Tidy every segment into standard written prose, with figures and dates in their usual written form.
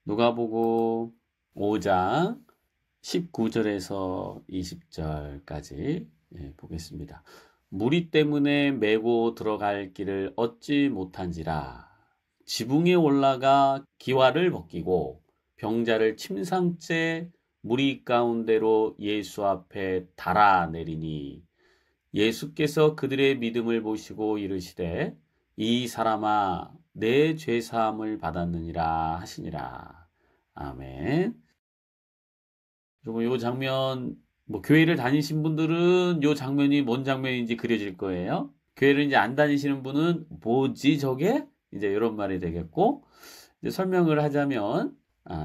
누가복음 5장 19절에서 20절까지 보겠습니다. 무리 때문에 메고 들어갈 길을 얻지 못한지라 지붕에 올라가 기와를 벗기고 병자를 침상째 무리 가운데로 예수 앞에 달아내리니 예수께서 그들의 믿음을 보시고 이르시되 이 사람아 내 죄사함을 받았느니라 하시니라. 아멘. 여러분 이 장면 교회를 다니신 분들은 이 장면이 뭔 장면인지 그려질 거예요. 교회를 이제 안 다니시는 분은 뭐지 저게? 이제 이런 말이 되겠고, 이제 설명을 하자면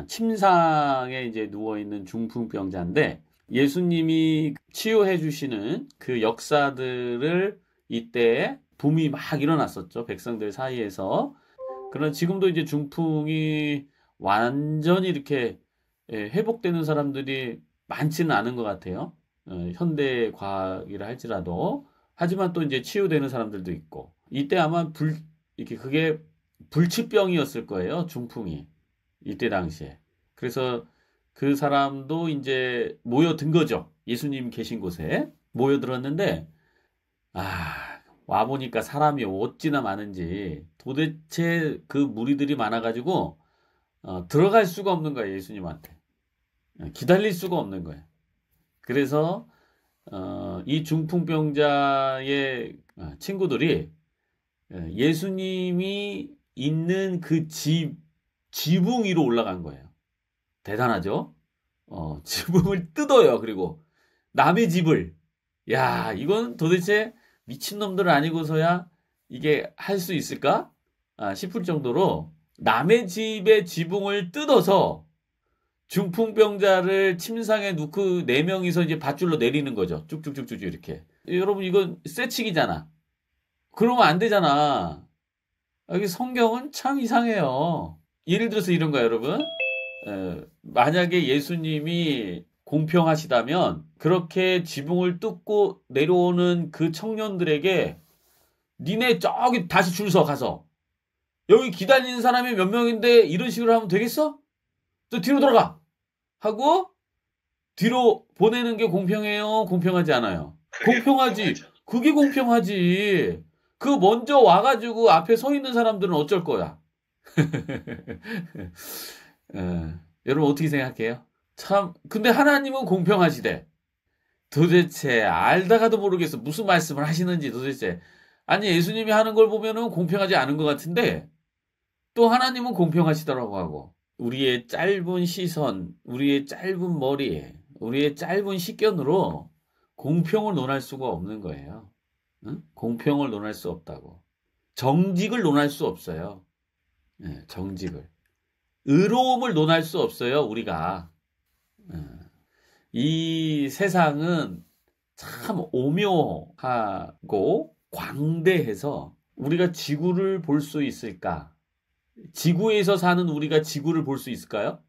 침상에 이제 누워 있는 중풍병자인데 예수님이 치유해 주시는 그 역사들을 이때 붐이 막 일어났었죠. 백성들 사이에서. 그러나 지금도 이제 중풍이 완전히 이렇게 회복되는 사람들이 많지는 않은 것 같아요. 현대 과학이라 할지라도. 하지만 또 이제 치유되는 사람들도 있고. 이때 아마 이렇게 그게 불치병이었을 거예요. 중풍이. 이때 당시에. 그래서 그 사람도 이제 모여든 거죠. 예수님 계신 곳에 모여들었는데, 와보니까 사람이 어찌나 많은지 도대체 그 무리들이 많아가지고 들어갈 수가 없는 거예요. 예수님한테. 기다릴 수가 없는 거예요. 그래서 이 중풍병자의 친구들이 예수님이 있는 그 지붕 위로 올라간 거예요. 대단하죠? 지붕을 뜯어요. 그리고 남의 집을. 야, 이건 도대체 미친놈들 아니고서야 이게 할 수 있을까? 싶을 정도로 남의 집의 지붕을 뜯어서 중풍병자를 침상에 놓고 4명이서 이제 밧줄로 내리는 거죠. 쭉쭉쭉쭉 이렇게. 여러분 이건 쇠치기잖아. 그러면 안 되잖아. 여기 성경은 참 이상해요. 예를 들어서 이런 거야, 여러분. 만약에 예수님이 공평하시다면 그렇게 지붕을 뜯고 내려오는 그 청년들에게 니네 저기 다시 줄 서 가서 여기 기다리는 사람이 몇 명인데 이런 식으로 하면 되겠어? 또 뒤로 돌아가 하고 뒤로 보내는 게 공평해요? 공평하지 않아요? 공평하지. 그게 공평하지. 그 먼저 와가지고 앞에 서 있는 사람들은 어쩔 거야? 여러분 어떻게 생각해요? 참, 근데 하나님은 공평하시대. 도대체 알다가도 모르겠어. 무슨 말씀을 하시는지 도대체. 아니 예수님이 하는 걸 보면은 공평하지 않은 것 같은데 또 하나님은 공평하시더라고 하고. 우리의 짧은 시선, 우리의 짧은 머리, 우리의 짧은 식견으로 공평을 논할 수가 없는 거예요. 응? 공평을 논할 수 없다고. 정직을 논할 수 없어요. 정직을. 의로움을 논할 수 없어요, 우리가. 이 세상은 참 오묘하고 광대해서 우리가 지구를 볼 수 있을까? 지구에서 사는 우리가 지구를 볼 수 있을까요?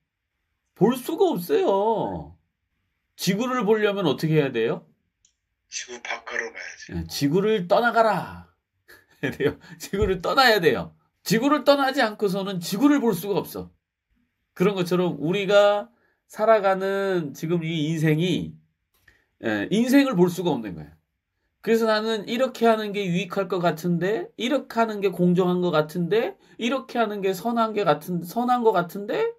볼 수가 없어요. 지구를 보려면 어떻게 해야 돼요? 지구 밖으로 가야지. 지구를 떠나가라. 해야 돼요. 지구를 떠나야 돼요. 지구를 떠나지 않고서는 지구를 볼 수가 없어. 그런 것처럼 우리가 살아가는 지금 이 인생이 인생을 볼 수가 없는 거야. 그래서 나는 이렇게 하는 게 유익할 것 같은데, 이렇게 하는 게 공정한 것 같은데, 이렇게 하는 게 선한 것 같은데,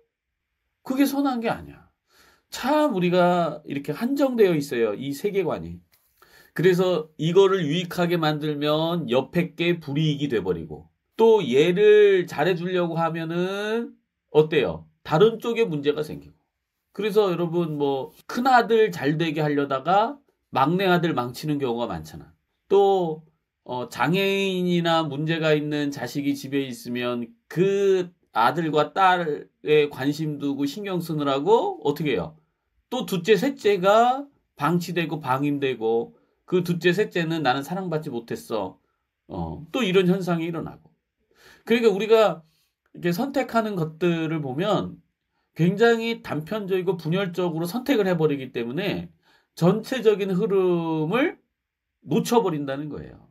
그게 선한 게 아니야. 참 우리가 이렇게 한정되어 있어요. 이 세계관이. 그래서 이거를 유익하게 만들면 옆에 게 불이익이 돼버리고, 또 얘를 잘해주려고 하면은 어때요? 다른 쪽에 문제가 생기고. 그래서 여러분 큰아들 잘 되게 하려다가 막내 아들 망치는 경우가 많잖아. 또 장애인이나 문제가 있는 자식이 집에 있으면 그 아들과 딸에 관심 두고 신경 쓰느라고 어떻게 해요? 또 둘째, 셋째가 방치되고 방임되고 그 둘째, 셋째는 나는 사랑받지 못했어. 또 이런 현상이 일어나고. 그러니까 우리가 이렇게 선택하는 것들을 보면 굉장히 단편적이고 분열적으로 선택을 해버리기 때문에 전체적인 흐름을 놓쳐버린다는 거예요.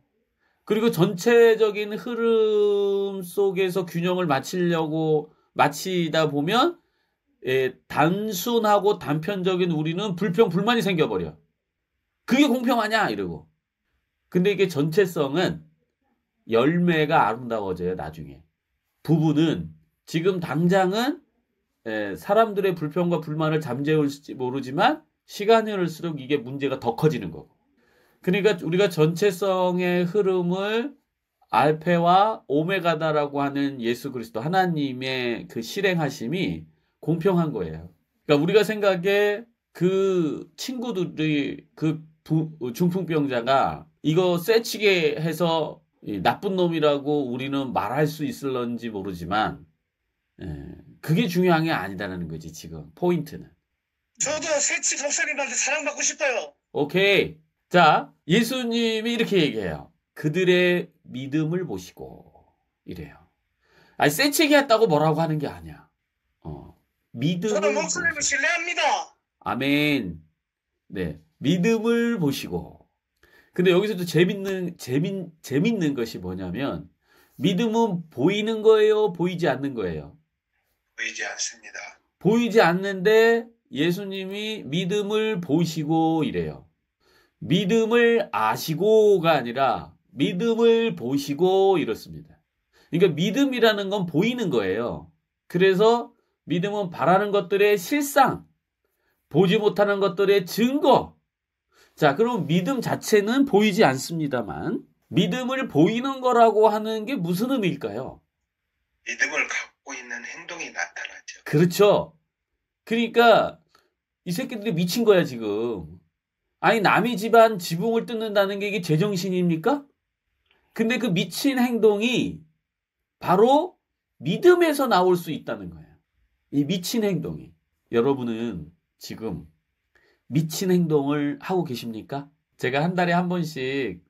그리고 전체적인 흐름 속에서 균형을 맞추다 보면 단순하고 단편적인 우리는 불평, 불만이 생겨버려. 그게 공평하냐? 이러고. 근데 이게 전체성은 열매가 아름다워져요, 나중에. 부부는 지금 당장은 사람들의 불평과 불만을 잠재울지 모르지만 시간이 흐를수록 이게 문제가 더 커지는 거고. 그러니까 우리가 전체성의 흐름을 알페와 오메가다라고 하는 예수 그리스도 하나님의 그 실행하심이 공평한 거예요. 그러니까 우리가 생각에 그 친구들이 그 중풍병자가 이거 쎄치게 해서 나쁜 놈이라고 우리는 말할 수 있을런지 모르지만 그게 중요한 게 아니다라는 거지 지금 포인트는. 저도 새치 목사님한테 사랑받고 싶어요. 오케이. 자, 예수님이 이렇게 얘기해요. 그들의 믿음을 보시고 이래요. 아니 쎄치게 했다고 뭐라고 하는 게 아니야. 믿음을 저는 목사님을 신뢰합니다. 아멘. 네, 믿음을 보시고. 근데 여기서도 재밌는 것이 뭐냐면 믿음은 보이는 거예요, 보이지 않는 거예요? 보이지 않습니다. 보이지 않는데 예수님이 믿음을 보시고 이래요. 믿음을 아시고가 아니라 믿음을 보시고 이렇습니다. 그러니까 믿음이라는 건 보이는 거예요. 그래서 믿음은 바라는 것들의 실상, 보지 못하는 것들의 증거. 자, 그럼 믿음 자체는 보이지 않습니다만 믿음을 보이는 거라고 하는 게 무슨 의미일까요? 믿음을 갖고 있는 행동이 나타나죠. 그렇죠. 그러니까 이 새끼들이 미친 거야 지금. 아니 남의 집안 지붕을 뜯는다는 게 이게 제정신입니까? 근데 그 미친 행동이 바로 믿음에서 나올 수 있다는 거예요. 이 미친 행동이. 여러분은 지금 미친 행동을 하고 계십니까? 제가 한 달에 한 번씩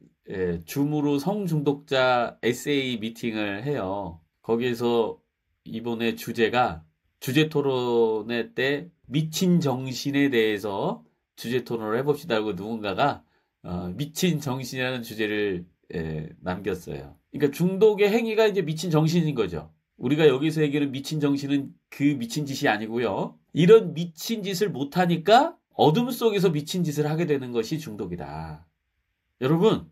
줌으로 성중독자 에세이 미팅을 해요. 거기에서 이번에 주제가 주제 토론회 때 미친 정신에 대해서 주제 토론을 해봅시다 하고 누군가가 미친 정신이라는 주제를 남겼어요. 그러니까 중독의 행위가 이제 미친 정신인 거죠. 우리가 여기서 얘기하는 미친 정신은 그 미친 짓이 아니고요. 이런 미친 짓을 못하니까 어둠 속에서 미친 짓을 하게 되는 것이 중독이다. 여러분,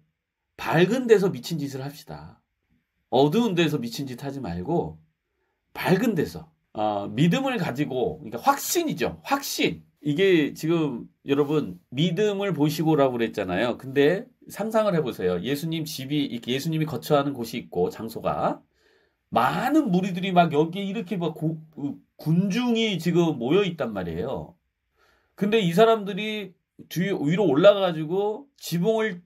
밝은 데서 미친 짓을 합시다. 어두운 데서 미친 짓 하지 말고 밝은 데서 믿음을 가지고, 그러니까 확신이죠. 확신. 이게 지금 여러분 믿음을 보시고라고 그랬잖아요. 근데 상상을 해보세요. 예수님 집이 예수님이 거처하는 곳이 있고 장소가 많은 무리들이 막 여기 이렇게 막 군중이 지금 모여 있단 말이에요. 근데 이 사람들이 위로 올라가가지고 지붕을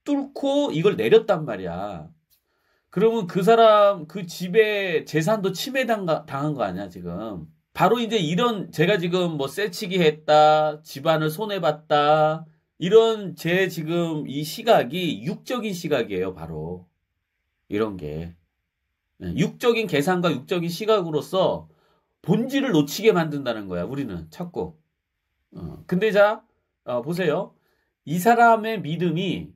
뚫고 이걸 내렸단 말이야. 그러면 그 사람 그 집의 재산도 침해당한 거 아니야 지금. 바로 이제 이런 제가 지금 뭐 쎄치기 했다, 집안을 손해봤다 이런 제 지금 이 시각이 육적인 시각이에요. 바로 이런 게 육적인 계산과 육적인 시각으로서 본질을 놓치게 만든다는 거야. 우리는 자꾸. 근데 자 보세요. 이 사람의 믿음이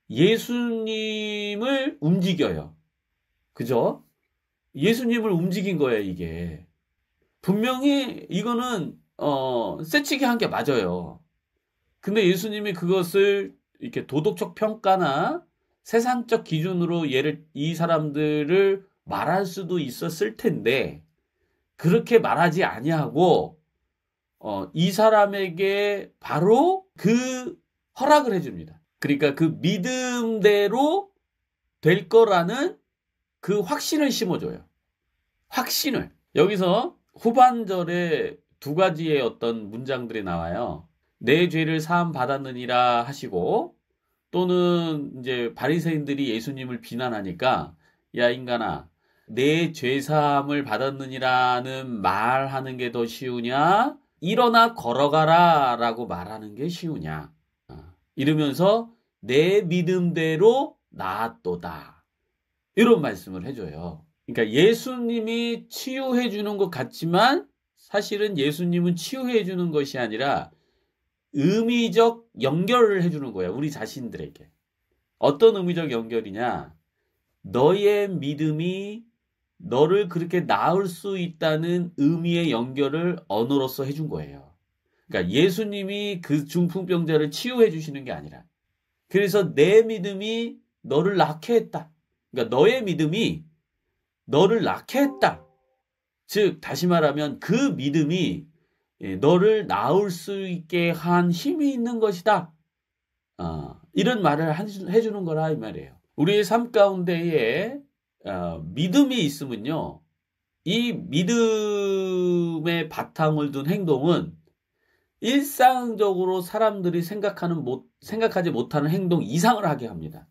예수님을 움직여요. 그죠? 예수님을 움직인 거예요, 이게. 분명히 이거는 쎄치게 한 게 맞아요. 근데 예수님이 그것을 이렇게 도덕적 평가나 세상적 기준으로 이 사람들을 말할 수도 있었을 텐데 그렇게 말하지 아니하고 이 사람에게 바로 그 허락을 해줍니다. 그러니까 그 믿음대로 될 거라는 그 확신을 심어줘요. 확신을. 여기서 후반절에 두 가지의 어떤 문장들이 나와요. 내 죄를 사함 받았느니라 하시고 또는 이제 바리새인들이 예수님을 비난하니까 야 인간아 내 죄 사함을 받았느니라는 말하는 게 더 쉬우냐? 일어나 걸어가라 라고 말하는 게 쉬우냐? 이러면서 내 믿음대로 나았도다. 이런 말씀을 해줘요. 그러니까 예수님이 치유해 주는 것 같지만 사실은 예수님은 치유해 주는 것이 아니라 의미적 연결을 해주는 거예요. 우리 자신들에게. 어떤 의미적 연결이냐? 너의 믿음이 너를 그렇게 낳을 수 있다는 의미의 연결을 언어로서 해준 거예요. 그러니까 예수님이 그 중풍병자를 치유해 주시는 게 아니라, 그래서 내 믿음이 너를 낫게 했다. 그러니까 너의 믿음이 너를 낫게 했다. 즉 다시 말하면 그 믿음이 너를 낳을 수 있게 한 힘이 있는 것이다. 이런 말을 해주는 거라 이 말이에요. 우리의 삶 가운데에 믿음이 있으면요, 이 믿음의 바탕을 둔 행동은 일상적으로 사람들이 생각하지 못하는 행동 이상을 하게 합니다.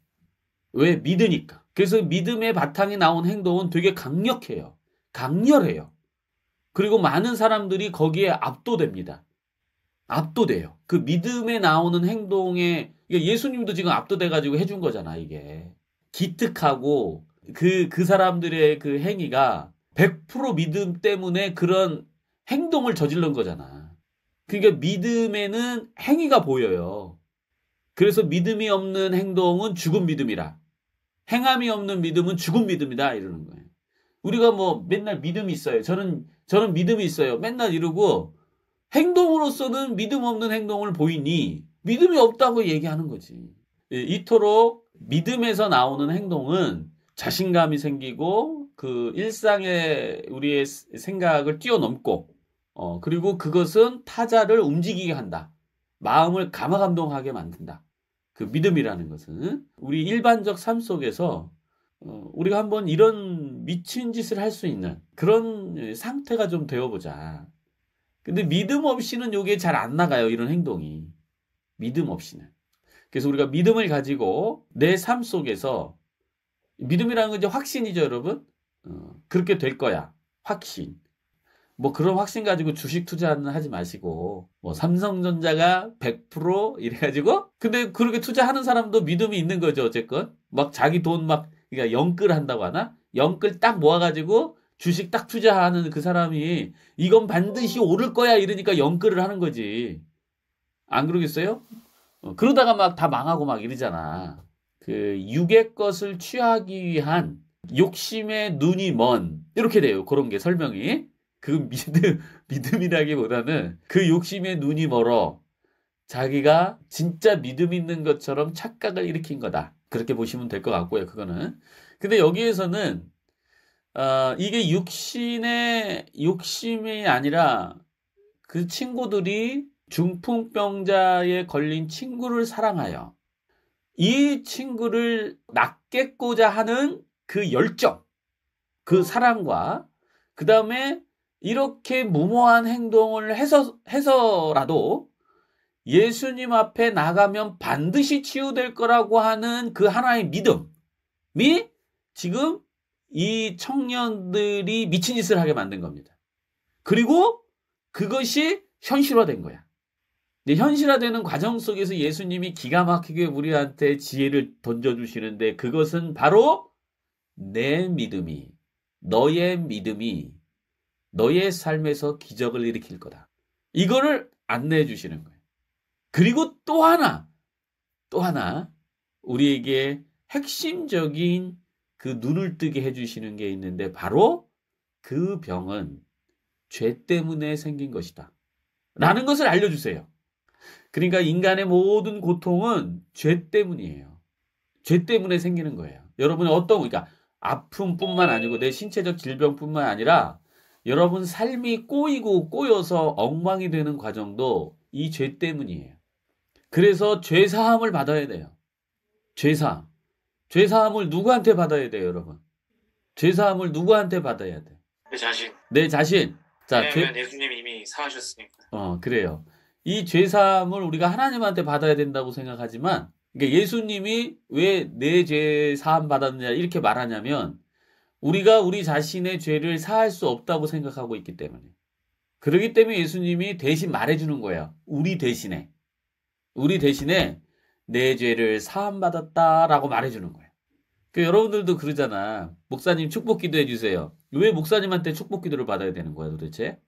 왜? 믿으니까. 그래서 믿음의 바탕에 나온 행동은 되게 강력해요. 강렬해요. 그리고 많은 사람들이 거기에 압도됩니다. 압도돼요. 그 믿음에 나오는 행동에, 예수님도 지금 압도돼가지고 해준 거잖아, 이게. 기특하고, 그 사람들의 그 행위가 100% 믿음 때문에 그런 행동을 저지른 거잖아. 그러니까 믿음에는 행위가 보여요. 그래서 믿음이 없는 행동은 죽은 믿음이라. 행함이 없는 믿음은 죽은 믿음이다. 이러는 거예요. 우리가 뭐 맨날 믿음이 있어요. 저는 믿음이 있어요. 맨날 이러고 행동으로서는 믿음 없는 행동을 보이니 믿음이 없다고 얘기하는 거지. 이토록 믿음에서 나오는 행동은 자신감이 생기고 그 일상의 우리의 생각을 뛰어넘고 그리고 그것은 타자를 움직이게 한다. 마음을 감화감동하게 만든다. 그 믿음이라는 것은 우리 일반적 삶 속에서 우리가 한번 이런 미친 짓을 할 수 있는 그런 상태가 좀 되어보자. 근데 믿음 없이는 이게 잘 안 나가요. 이런 행동이. 믿음 없이는. 그래서 우리가 믿음을 가지고 내 삶 속에서, 믿음이라는 건 이제 확신이죠, 여러분. 그렇게 될 거야. 확신. 뭐 그런 확신 가지고 주식 투자는 하지 마시고, 뭐 삼성전자가 100% 이래가지고, 근데 그렇게 투자하는 사람도 믿음이 있는 거죠, 어쨌건. 막 자기 돈 그러니까 영끌 한다고 하나? 영끌 딱 모아가지고 주식 딱 투자하는 그 사람이 이건 반드시 오를 거야 이러니까 영끌을 하는 거지. 안 그러겠어요? 그러다가 막 다 망하고 막 이러잖아. 그 육의 것을 취하기 위한 욕심의 눈이 먼, 이렇게 돼요. 그런 게 설명이. 그 믿음이라기보다는 그 욕심의 눈이 멀어 자기가 진짜 믿음 있는 것처럼 착각을 일으킨 거다. 그렇게 보시면 될 것 같고요. 그거는. 근데 여기에서는 이게 욕심이 아니라 그 친구들이 중풍병자에 걸린 친구를 사랑하여 이 친구를 낫겠고자 하는 그 열정, 그 사랑과 그 다음에 이렇게 무모한 행동을 해서라도 예수님 앞에 나가면 반드시 치유될 거라고 하는 그 하나의 믿음이 지금 이 청년들이 미친 짓을 하게 만든 겁니다. 그리고 그것이 현실화된 거야. 근데 현실화되는 과정 속에서 예수님이 기가 막히게 우리한테 지혜를 던져주시는데, 그것은 바로 내 믿음이, 너의 믿음이 너의 삶에서 기적을 일으킬 거다. 이거를 안내해 주시는 거예요. 그리고 또 하나 우리에게 핵심적인 그 눈을 뜨게 해주시는 게 있는데, 바로 그 병은 죄 때문에 생긴 것이다 라는 것을 알려주세요. 그러니까 인간의 모든 고통은 죄 때문이에요. 죄 때문에 생기는 거예요. 여러분이 그러니까 아픔뿐만 아니고 내 신체적 질병뿐만 아니라 여러분 삶이 꼬여서 엉망이 되는 과정도 이 죄 때문이에요. 그래서 죄사함을 받아야 돼요. 죄사함을 누구한테 받아야 돼요, 여러분? 죄사함을 누구한테 받아야 돼? 내 자신. 자, 왜냐하면 예수님이 이미 사하셨으니까. 그래요. 이 죄사함을 우리가 하나님한테 받아야 된다고 생각하지만, 그러니까 예수님이 왜 내 죄 사함 받았느냐 이렇게 말하냐면, 우리가 우리 자신의 죄를 사할 수 없다고 생각하고 있기 때문에. 그렇기 때문에 예수님이 대신 말해주는 거예요. 우리 대신에 내 죄를 사함 받았다라고 말해주는 거예요. 여러분들도 그러잖아. 목사님 축복 기도해 주세요. 왜 목사님한테 축복 기도를 받아야 되는 거야 도대체?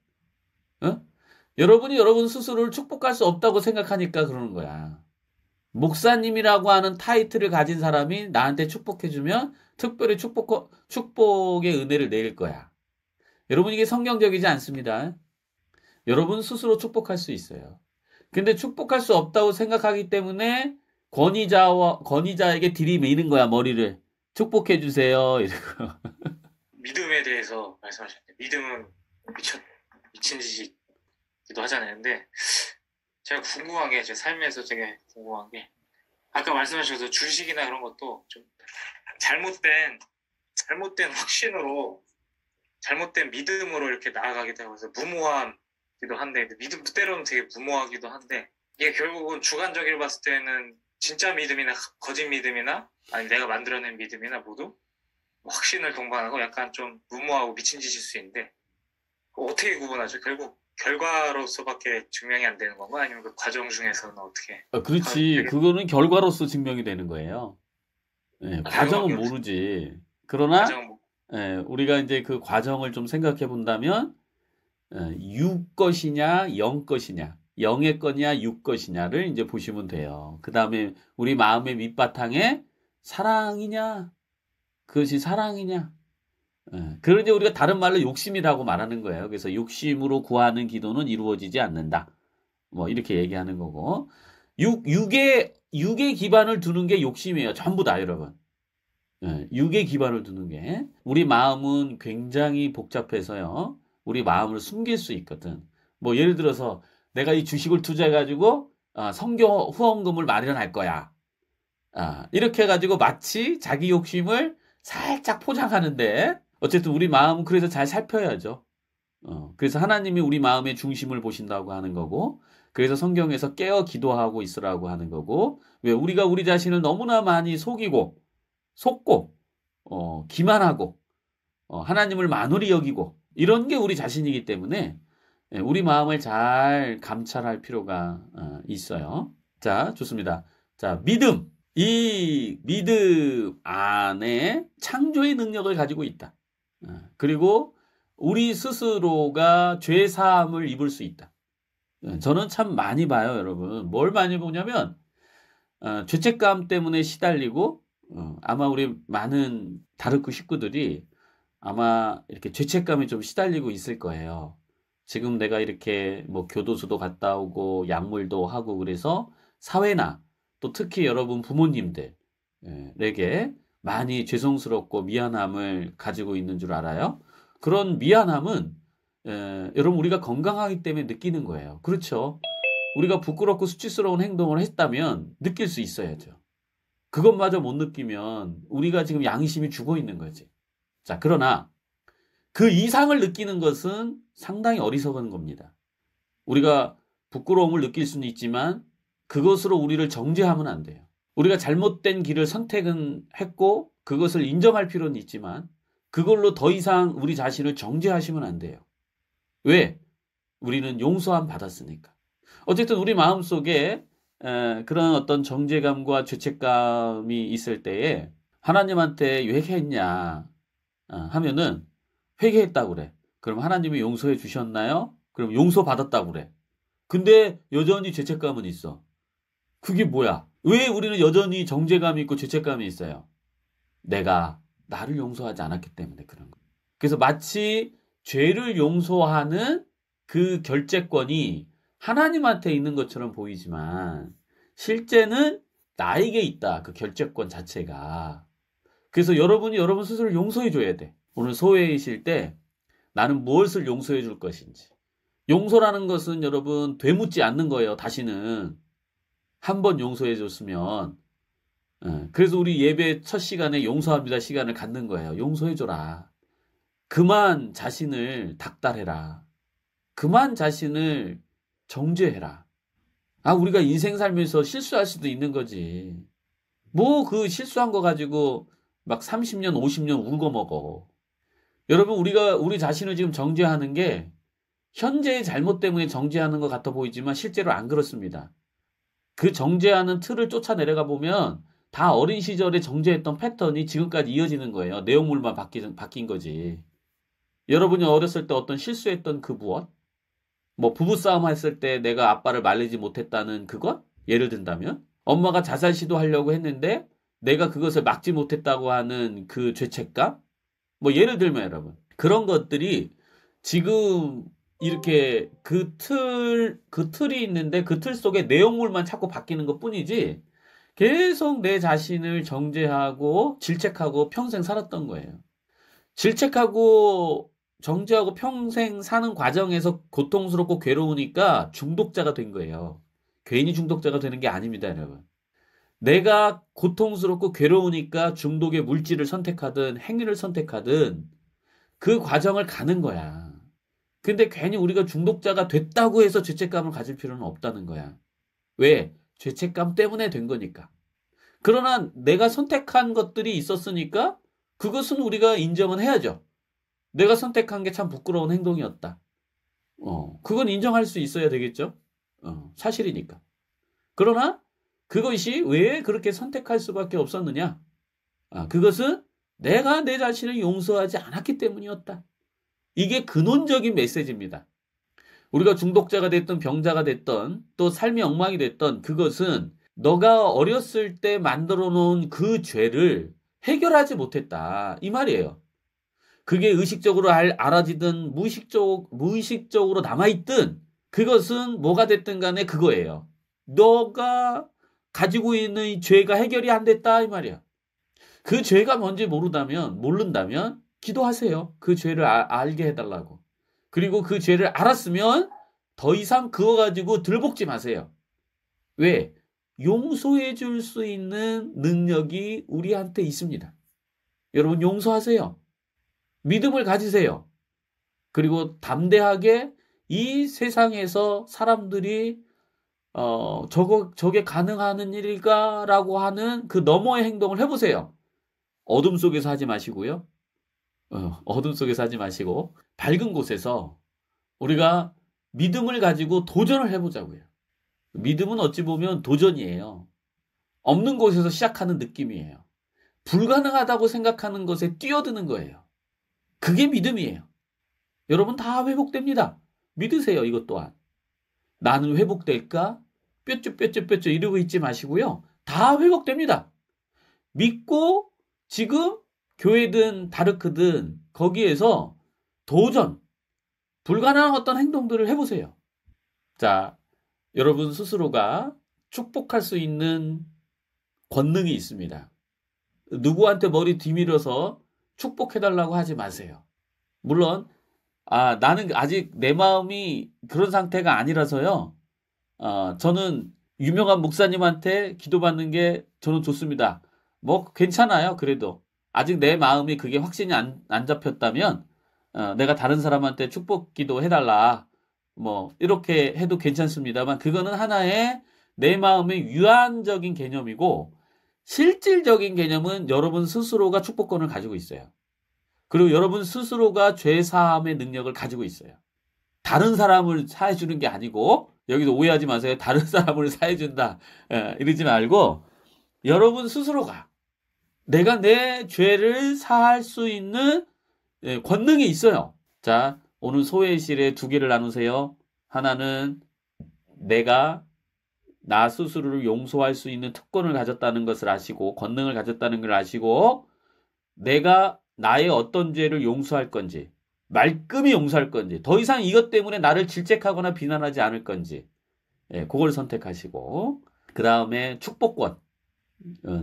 여러분이 여러분 스스로를 축복할 수 없다고 생각하니까 그러는 거야. 목사님이라고 하는 타이틀을 가진 사람이 나한테 축복해주면 특별히 축복의 은혜를 내릴 거야. 여러분 이게 성경적이지 않습니다. 여러분 스스로 축복할 수 있어요. 근데 축복할 수 없다고 생각하기 때문에 권위자에게 들이미는 거야, 머리를. 축복해 주세요. 이러고. 믿음에 대해서 말씀하셨는데 믿음은 미친 짓이기도 하잖아요. 근데 제가 궁금한 게 제 삶에서 되게 궁금한 게 아까 말씀하셔서 주식이나 그런 것도 좀 잘못된 확신으로 잘못된 믿음으로 이렇게 나아가게 되면서 무모함기도 한데 믿음 때로는 되게 무모하기도 한데 이게 결국은 주관적으로 봤을 때는 진짜 믿음이나 거짓 믿음이나 아니 내가 만들어낸 믿음이나 모두 확신을 동반하고 약간 좀 무모하고 미친 짓일 수 있는데 어떻게 구분하죠? 결국 결과로서밖에 증명이 안 되는 건가? 아니면 그 과정 중에서는 어떻게? 그렇지. 그거는 결과로서 증명이 되는 거예요. 네, 과정은 모르지. 그러나 우리가 이제 그 과정을 좀 생각해 본다면 유 것이냐 영 것이냐 영의 거냐 유 것이냐를 이제 보시면 돼요. 그 다음에 우리 마음의 밑바탕에 사랑이냐 그것이 사랑이냐 그걸 이제 우리가 다른 말로 욕심이라고 말하는 거예요. 그래서 욕심으로 구하는 기도는 이루어지지 않는다. 뭐 이렇게 얘기하는 거고 육의 기반을 두는 게 욕심이에요. 전부 다 여러분. 육의 기반을 두는 게 우리 마음은 굉장히 복잡해서요. 우리 마음을 숨길 수 있거든. 뭐 예를 들어서 내가 이 주식을 투자해가지고 성교 후원금을 마련할 거야. 이렇게 해가지고 마치 자기 욕심을 살짝 포장하는데 어쨌든 우리 마음은 그래서 잘 살펴야죠. 그래서 하나님이 우리 마음의 중심을 보신다고 하는 거고 그래서 성경에서 깨어 기도하고 있으라고 하는 거고 왜 우리가 우리 자신을 너무나 많이 속고 기만하고 하나님을 만홀히 여기고 이런 게 우리 자신이기 때문에 우리 마음을 잘 감찰할 필요가 있어요. 자, 좋습니다. 자, 믿음. 이 믿음 안에 창조의 능력을 가지고 있다. 그리고 우리 스스로가 죄 사함을 입을 수 있다. 저는 참 많이 봐요, 여러분. 뭘 많이 보냐면 죄책감 때문에 시달리고 아마 우리 많은 다르크 식구들이 아마 이렇게 죄책감에 좀 시달리고 있을 거예요. 지금 내가 이렇게 뭐 교도소도 갔다 오고 약물도 하고 그래서 사회나 또 특히 여러분 부모님들에게 많이 죄송스럽고 미안함을 가지고 있는 줄 알아요. 그런 미안함은 여러분 우리가 건강하기 때문에 느끼는 거예요. 그렇죠? 우리가 부끄럽고 수치스러운 행동을 했다면 느낄 수 있어야죠. 그것마저 못 느끼면 우리가 지금 양심이 죽어 있는 거지. 자, 그러나 그 이상을 느끼는 것은 상당히 어리석은 겁니다. 우리가 부끄러움을 느낄 수는 있지만 그것으로 우리를 정죄하면 안 돼요. 우리가 잘못된 길을 선택은 했고 그것을 인정할 필요는 있지만 그걸로 더 이상 우리 자신을 정죄하시면 안 돼요. 왜? 우리는 용서함 받았으니까. 어쨌든 우리 마음속에 그런 어떤 정죄감과 죄책감이 있을 때에 하나님한테 회개했냐 하면은 회개했다고 그래. 그럼 하나님이 용서해 주셨나요? 그럼 용서 받았다고 그래. 근데 여전히 죄책감은 있어. 그게 뭐야? 왜 우리는 여전히 정죄감이 있고 죄책감이 있어요? 내가 나를 용서하지 않았기 때문에 그런 거예요. 그래서 마치 죄를 용서하는 그 결재권이 하나님한테 있는 것처럼 보이지만 실제는 나에게 있다. 그 결재권 자체가. 그래서 여러분이 여러분 스스로 용서해 줘야 돼. 오늘 소회이실 때 나는 무엇을 용서해 줄 것인지. 용서라는 것은 여러분 되묻지 않는 거예요. 다시는. 한 번 용서해 줬으면 그래서 우리 예배 첫 시간에 용서합니다 시간을 갖는 거예요. 용서해 줘라. 그만 자신을 닥달해라. 그만 자신을 정죄해라. 우리가 인생 살면서 실수할 수도 있는 거지. 뭐 그 실수한 거 가지고 막 30년, 50년 울고 먹어. 여러분 우리 자신을 지금 정죄하는 게 현재의 잘못 때문에 정죄하는 것 같아 보이지만 실제로 안 그렇습니다. 그 정죄하는 틀을 쫓아내려가 보면 다 어린 시절에 정죄했던 패턴이 지금까지 이어지는 거예요. 내용물만 바뀐 거지. 여러분이 어렸을 때 어떤 실수했던 그 무엇? 뭐 부부싸움 했을 때 내가 아빠를 말리지 못했다는 그것? 예를 든다면 엄마가 자살 시도하려고 했는데 내가 그것을 막지 못했다고 하는 그 죄책감? 뭐 예를 들면 여러분, 그런 것들이 지금 이렇게 그 틀이 있는데 그 틀 속에 내용물만 자꾸 바뀌는 것 뿐이지 계속 내 자신을 정죄하고 질책하고 평생 살았던 거예요. 질책하고 정죄하고 평생 사는 과정에서 고통스럽고 괴로우니까 중독자가 된 거예요. 괜히 중독자가 되는 게 아닙니다, 여러분. 내가 고통스럽고 괴로우니까 중독의 물질을 선택하든 행위를 선택하든 그 과정을 가는 거야. 근데 괜히 우리가 중독자가 됐다고 해서 죄책감을 가질 필요는 없다는 거야. 왜? 죄책감 때문에 된 거니까. 그러나 내가 선택한 것들이 있었으니까 그것은 우리가 인정은 해야죠. 내가 선택한 게 참 부끄러운 행동이었다. 그건 인정할 수 있어야 되겠죠? 사실이니까. 그러나 그것이 왜 그렇게 선택할 수밖에 없었느냐? 그것은 내가 내 자신을 용서하지 않았기 때문이었다. 이게 근원적인 메시지입니다. 우리가 중독자가 됐든 병자가 됐든 또 삶이 엉망이 됐든 그것은 너가 어렸을 때 만들어 놓은 그 죄를 해결하지 못했다. 이 말이에요. 그게 의식적으로 알아지든 무의식적으로 남아있든 그것은 뭐가 됐든 간에 그거예요. 너가 가지고 있는 이 죄가 해결이 안 됐다 이 말이야. 그 죄가 뭔지 모른다면 기도하세요. 그 죄를 알게 해달라고. 그리고 그 죄를 알았으면 더 이상 그거 가지고 들볶지 마세요. 왜? 용서해 줄 수 있는 능력이 우리한테 있습니다. 여러분 용서하세요. 믿음을 가지세요. 그리고 담대하게 이 세상에서 사람들이 저게 가능한 일일까라고 하는 그 너머의 행동을 해보세요. 어둠 속에서 하지 마시고요. 어둠 속에서 하지 마시고 밝은 곳에서 우리가 믿음을 가지고 도전을 해보자고요. 믿음은 어찌 보면 도전이에요. 없는 곳에서 시작하는 느낌이에요. 불가능하다고 생각하는 것에 뛰어드는 거예요. 그게 믿음이에요. 여러분 다 회복됩니다. 믿으세요. 이것 또한. 나는 회복될까? 뾰쭈 이러고 있지 마시고요. 다 회복됩니다. 믿고 지금 교회든 다르크든 거기에서 도전, 불가능한 어떤 행동들을 해보세요. 자, 여러분 스스로가 축복할 수 있는 권능이 있습니다. 누구한테 머리 뒤밀어서 축복해달라고 하지 마세요. 물론 나는 아직 내 마음이 그런 상태가 아니라서요. 저는 유명한 목사님한테 기도받는 게 저는 좋습니다. 뭐 괜찮아요. 그래도 아직 내 마음이 그게 확신이 안 잡혔다면 내가 다른 사람한테 축복 기도 해달라. 뭐 이렇게 해도 괜찮습니다만 그거는 하나의 내 마음의 유한적인 개념이고 실질적인 개념은 여러분 스스로가 축복권을 가지고 있어요. 그리고 여러분 스스로가 죄사함의 능력을 가지고 있어요. 다른 사람을 사해주는 게 아니고 여기서 오해하지 마세요. 다른 사람을 사해준다 이러지 말고 여러분 스스로가 내가 내 죄를 사할 수 있는 권능이 있어요. 자, 오늘 소회실에 두 개를 나누세요. 하나는 내가 나 스스로를 용서할 수 있는 특권을 가졌다는 것을 아시고 권능을 가졌다는 걸 아시고 내가 나의 어떤 죄를 용서할 건지 말끔히 용서할 건지 더 이상 이것 때문에 나를 질책하거나 비난하지 않을 건지 그걸 선택하시고 그 다음에 축복권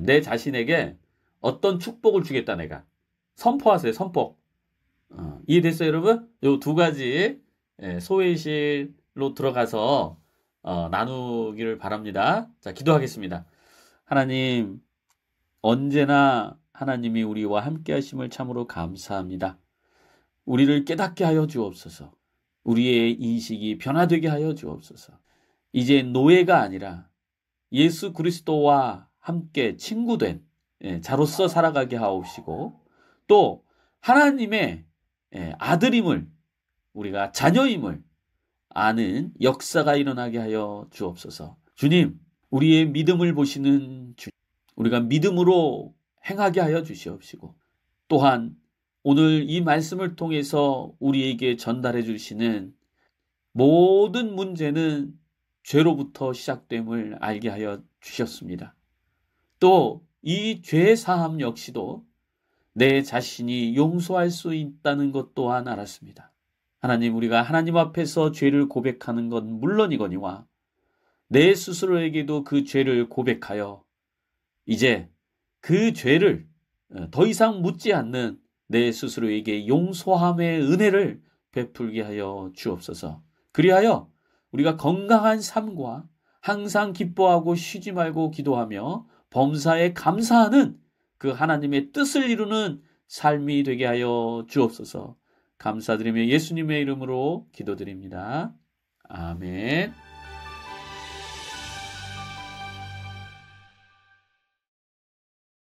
내 자신에게 어떤 축복을 주겠다 내가 선포하세요. 선포. 이해됐어요 여러분? 요 두 가지 소회실로 들어가서 나누기를 바랍니다. 자, 기도하겠습니다. 하나님, 언제나 하나님이 우리와 함께 하심을 참으로 감사합니다. 우리를 깨닫게 하여 주옵소서. 우리의 인식이 변화되게 하여 주옵소서. 이제 노예가 아니라 예수 그리스도와 함께 친구된 자로서 살아가게 하옵시고 또 하나님의 아들임을 우리가 자녀임을 아는 역사가 일어나게 하여 주옵소서. 주님, 우리의 믿음을 보시는 주님, 우리가 믿음으로 행하게 하여 주시옵시고 또한 오늘 이 말씀을 통해서 우리에게 전달해 주시는 모든 문제는 죄로부터 시작됨을 알게 하여 주셨습니다. 또 이 죄 사함 역시도 내 자신이 용서할 수 있다는 것 또한 알았습니다. 하나님, 우리가 하나님 앞에서 죄를 고백하는 건 물론이거니와 내 스스로에게도 그 죄를 고백하여 이제 그 죄를 더 이상 묻지 않는 내 스스로에게 용서함의 은혜를 베풀게 하여 주옵소서. 그리하여 우리가 건강한 삶과 항상 기뻐하고 쉬지 말고 기도하며 범사에 감사하는 그 하나님의 뜻을 이루는 삶이 되게 하여 주옵소서. 감사드리며 예수님의 이름으로 기도드립니다. 아멘.